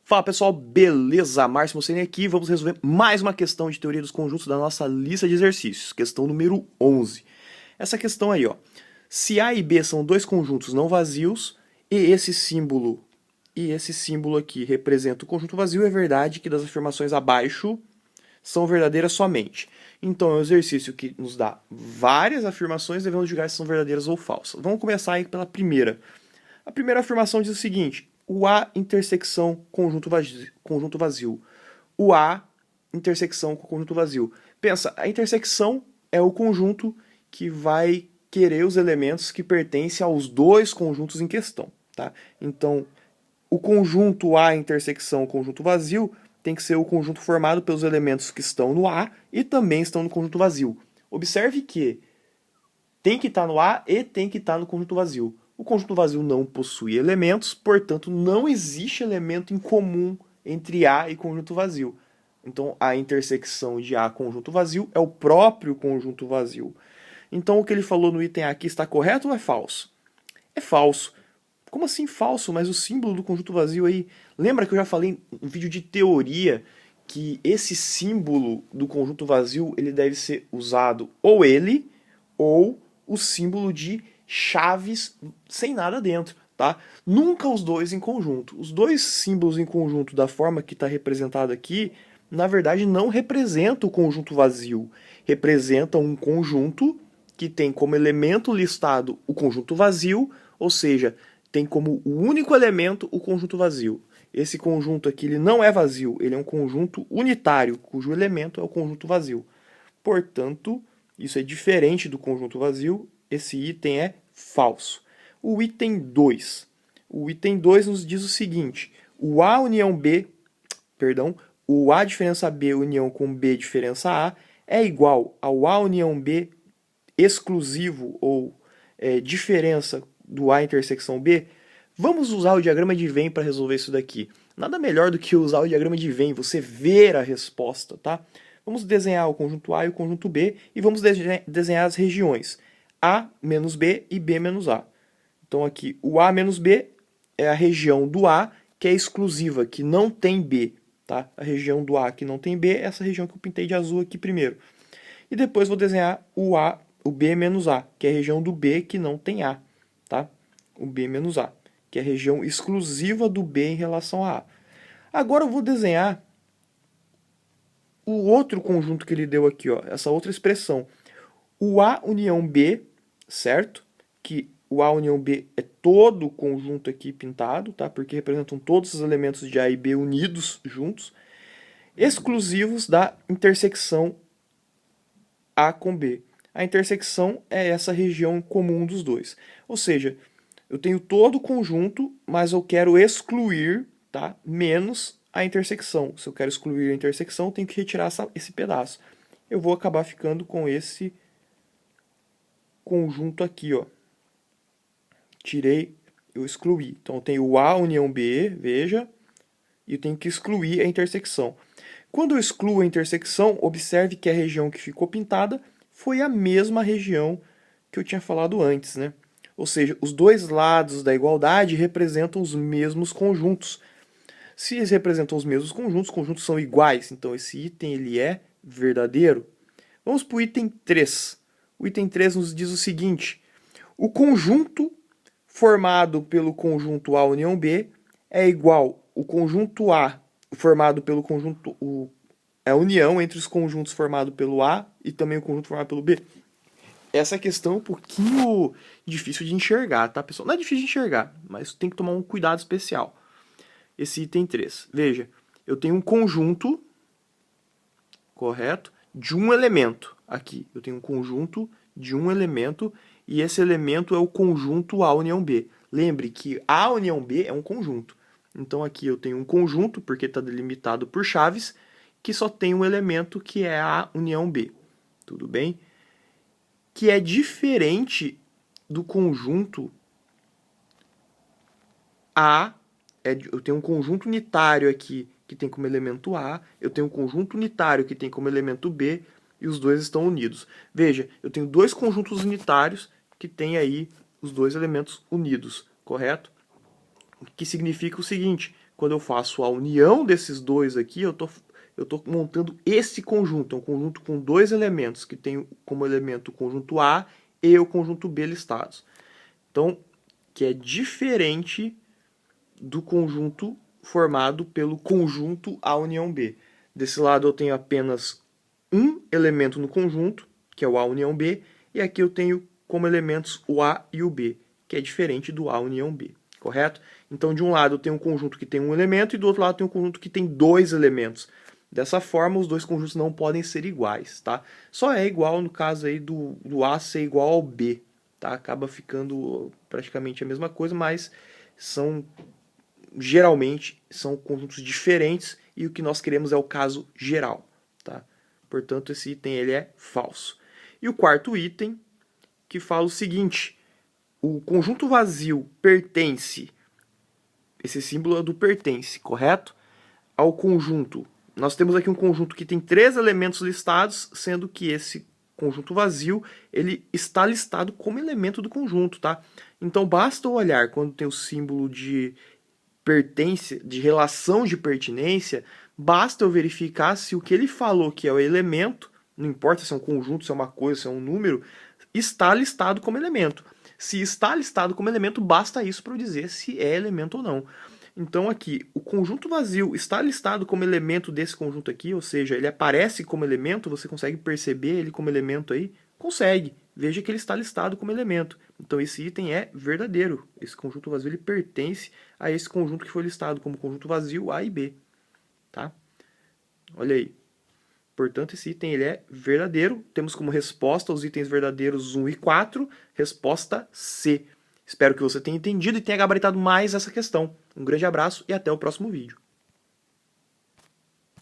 Fala pessoal, beleza? Márcio Moceni aqui, vamos resolver mais uma questão de teoria dos conjuntos da nossa lista de exercícios, questão número 11. Essa questão aí, ó, se A e B são dois conjuntos não vazios e esse símbolo aqui representa o conjunto vazio, é verdade que das afirmações abaixo são verdadeiras somente. Então é um exercício que nos dá várias afirmações, devemos julgar se são verdadeiras ou falsas. Vamos começar aí pela primeira. A primeira afirmação diz o seguinte: o A intersecção conjunto vazio. O A intersecção com conjunto vazio. Pensa, a intersecção é o conjunto que vai querer os elementos que pertencem aos dois conjuntos em questão, tá? Então, o conjunto A intersecção conjunto vazio tem que ser o conjunto formado pelos elementos que estão no A e também estão no conjunto vazio. Observe que tem que estar no A e tem que estar no conjunto vazio. O conjunto vazio não possui elementos, portanto, não existe elemento em comum entre A e conjunto vazio. Então, a intersecção de A conjunto vazio é o próprio conjunto vazio. Então, o que ele falou no item A aqui está correto ou é falso? É falso. Como assim falso? Mas o símbolo do conjunto vazio aí... Lembra que eu já falei no vídeo de teoria que esse símbolo do conjunto vazio ele deve ser usado ou ele ou o símbolo de chaves sem nada dentro, tá? Nunca os dois em conjunto. Os dois símbolos em conjunto da forma que está representado aqui, na verdade não representam o conjunto vazio. Representam um conjunto que tem como elemento listado o conjunto vazio, ou seja, tem como o único elemento o conjunto vazio. Esse conjunto aqui ele não é vazio, ele é um conjunto unitário, cujo elemento é o conjunto vazio. Portanto, isso é diferente do conjunto vazio, esse item é falso. O item 2. O item 2 nos diz o seguinte: o A união B, perdão, o A diferença B união com B diferença A é igual ao A união B exclusivo ou diferença do A intersecção B. Vamos usar o diagrama de Venn para resolver isso daqui. Nada melhor do que usar o diagrama de Venn, você ver a resposta, tá? Vamos desenhar o conjunto A e o conjunto B e vamos desenhar as regiões A menos B e B menos A. Então aqui, o A menos B é a região do A que é exclusiva, que não tem B, tá? A região do A que não tem B é essa região que eu pintei de azul aqui primeiro. E depois vou desenhar o B menos A, que é a região do B que não tem A, tá? O B menos A, que é a região exclusiva do B em relação a A. Agora eu vou desenhar o outro conjunto que ele deu aqui, ó, essa outra expressão. O A união B, certo? Que o A união B é todo o conjunto aqui pintado, tá? Porque representam todos os elementos de A e B unidos juntos, exclusivos da intersecção A com B. A intersecção é essa região comum dos dois. Ou seja, eu tenho todo o conjunto, mas eu quero excluir, tá? Menos a intersecção. Se eu quero excluir a intersecção, eu tenho que retirar esse pedaço. Eu vou acabar ficando com esse conjunto aqui, ó. Tirei, eu excluí. Então eu tenho o A união B, veja, e eu tenho que excluir a intersecção. Quando eu excluo a intersecção, observe que a região que ficou pintada foi a mesma região que eu tinha falado antes, né? Ou seja, os dois lados da igualdade representam os mesmos conjuntos. Se eles representam os mesmos conjuntos, os conjuntos são iguais, então esse item ele é verdadeiro. Vamos para o item 3. O item 3 nos diz o seguinte: o conjunto formado pelo conjunto A união B é igual ao conjunto A formado pelo conjunto a união entre os conjuntos formado pelo A e também o conjunto formado pelo B. Essa questão é um pouquinho difícil de enxergar, tá, pessoal? Não é difícil de enxergar, mas tem que tomar um cuidado especial. Esse item 3. Veja, eu tenho um conjunto, correto, de um elemento. Aqui, eu tenho um conjunto de um elemento e esse elemento é o conjunto A união B. Lembre que A união B é um conjunto. Então aqui eu tenho um conjunto, porque está delimitado por chaves, que só tem um elemento que é A união B. Tudo bem? Que é diferente do conjunto A. Eu tenho um conjunto unitário aqui que tem como elemento A, eu tenho um conjunto unitário que tem como elemento B, e os dois estão unidos. Veja, eu tenho dois conjuntos unitários que têm aí os dois elementos unidos, correto? O que significa o seguinte: quando eu faço a união desses dois aqui, eu tô montando esse conjunto. É um conjunto com dois elementos, que tem como elemento o conjunto A e o conjunto B listados. Então, que é diferente do conjunto formado pelo conjunto A união B. Desse lado eu tenho apenas um elemento no conjunto, que é o A união B, e aqui eu tenho como elementos o A e o B, que é diferente do A união B, correto? Então, de um lado eu tenho um conjunto que tem um elemento e do outro lado eu tenho um conjunto que tem dois elementos. Dessa forma, os dois conjuntos não podem ser iguais, tá? Só é igual no caso aí do A ser igual ao B, tá? Acaba ficando praticamente a mesma coisa, mas geralmente são conjuntos diferentes e o que nós queremos é o caso geral, tá? Portanto, esse item ele é falso. E o quarto item, que fala o seguinte: o conjunto vazio pertence, esse símbolo é do pertence, correto? Ao conjunto. Nós temos aqui um conjunto que tem 3 elementos listados, sendo que esse conjunto vazio ele está listado como elemento do conjunto, tá? Então basta olhar quando tem o símbolo de pertence, de relação de pertinência, basta eu verificar se o que ele falou que é o elemento, não importa se é um conjunto, se é uma coisa, se é um número, está listado como elemento. Se está listado como elemento, basta isso para eu dizer se é elemento ou não. Então aqui, o conjunto vazio está listado como elemento desse conjunto aqui, ou seja, ele aparece como elemento, você consegue perceber ele como elemento aí? Consegue. Veja que ele está listado como elemento. Então esse item é verdadeiro. Esse conjunto vazio ele pertence a esse conjunto que foi listado como conjunto vazio A e B. Tá? Olha aí. Portanto, esse item ele é verdadeiro. Temos como resposta os itens verdadeiros 1 e 4. Resposta C. Espero que você tenha entendido e tenha gabaritado mais essa questão. Um grande abraço e até o próximo vídeo.